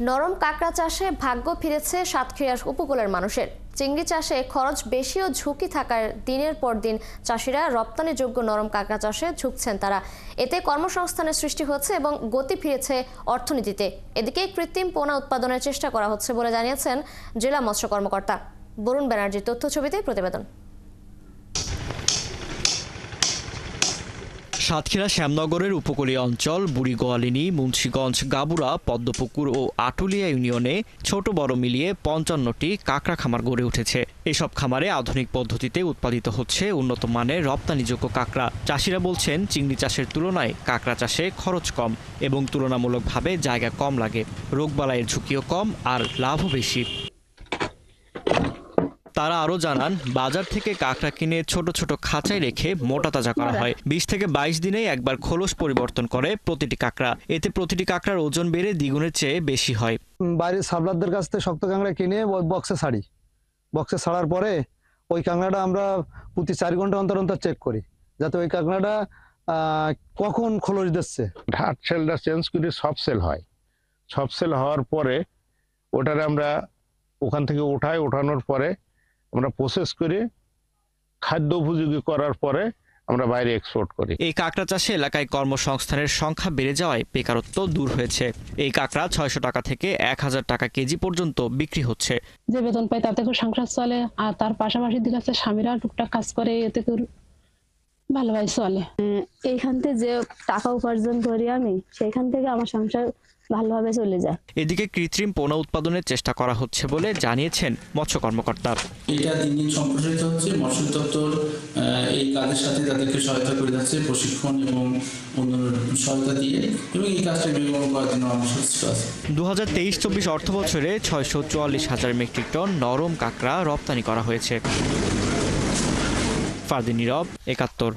নরম কাঁকড়া চাষে ভাগ্য ফিরেছে সাতক্ষীরার উপকূলের মানুষের। চিংড়ি চাষে খরচ বেশি ও ঝুঁকি থাকার দিনের পর দিন চাষিরা রপ্তানিযোগ্য নরম কাঁকড়া চাষে ঝুঁকছেন তারা। এতে কর্মসংস্থানের সৃষ্টি হচ্ছে এবং গতি ফিরেছে অর্থনীতিতে। এদিকে কৃত্রিম পোনা উৎপাদনের চেষ্টা করা হচ্ছে বলে জানিয়েছেন জেলা মৎস্য কর্মকর্তা। বরুণ ব্যানার্জির তথ্য ছবিতে প্রতিবেদন। সাতক্ষীরা শ্যামনগরের উপকূলীয় অঞ্চল বুড়িগোয়ালিনী, মুন্সিগঞ্জ, গাবুরা, পদ্মপুকুর ও আটুলিয়া ইউনিয়নে ছোট বড় মিলিয়ে ৫৫টি কাঁকড়া খামার গড়ে উঠেছে। এসব খামারে আধুনিক পদ্ধতিতে উৎপাদিত হচ্ছে উন্নত মানের রপ্তানিযোগ্য কাঁকড়া। চাষিরা বলছেন, চিংড়ি চাষের তুলনায় কাঁকড়া চাষে খরচ কম এবং তুলনামূলকভাবে জায়গা কম লাগে, রোগবালাইয়ের ঝুঁকিও কম আর লাভও বেশি। তারা আরও জানান, বাজার থেকে কাঁকড়া কিনে ছোট ছোট খাঁচায় রেখে মোটা তাজা করা হয়। ২০ থেকে ২২ দিনে একবার খোলস পরিবর্তন করে প্রতিটি কাঁকড়া। এতে প্রতিটি কাঁকড়ার ওজন বেড়ে দ্বিগুণের চেয়ে বেশি হয়। বাইরের সাপ্লারদের কাছ থেকে শক্ত কাঁকড়া কিনে ওই বক্সে ছাড়ি। বক্সে ছাড়ার পরে ওই কাঁকড়াটা আমরা প্রতি ৪ ঘন্টা অন্তর অন্তর চেক করি, যাতে ওই কাঁকড়াটা কখন খোলস দিচ্ছে। হার্ড সেলটা চেঞ্জ করে সফট সেল হয়। সফট সেল হওয়ার পরে ওটারে আমরা ওখান থেকে ওঠানোর পরে আমরা প্রসেস করে খাদ্য উপযোগী করার পরে আমরা বাইরে এক্সপোর্ট করি। এই কাঁকড়া চাষে এলাকায় কর্মসংস্থানের সংখ্যা বেড়ে যাওয়ায় বেকারত্ব দূর হয়েছে। এই কাঁকড়া ৬০০ টাকা থেকে ১,০০০ টাকা কেজি পর্যন্ত বিক্রি হচ্ছে। যে বেতন পাই তাতে করে সংসার চলে, আর তার পাশাপাশি দিকে আছে স্বামীরা টুকটাক কাজ করে, এতে করে ভালোভাবে চলে। এইখান থেকে যে টাকা উপার্জন করি আমি, সেইখান থেকে আমার সংসার ভালোভাবে চলে যায়। এদিকে কৃত্রিম পোনা উৎপাদনের চেষ্টা করা হচ্ছে বলে জানিয়েছেন মৎস্য কর্মকর্তা। এটা দিন দিন সম্প্রসারিত হচ্ছে। মৎস্য দপ্তর এই কাজের সাথে তাদেরকে সহায়তা করে যাচ্ছে, প্রশিক্ষণ এবং অন্যান্য সহায়তা দিয়ে, এবং এই কাজটা নির্মাণ করার জন্য আমার সচেষ্ট আছে। ২০২৩-২৪ অর্থ বছরে ৬৪৪,০০০ মেট্রিক টন নরম কাঁকড়া রপ্তানি করা হয়েছে। ফারদিন নীরব, ৭১।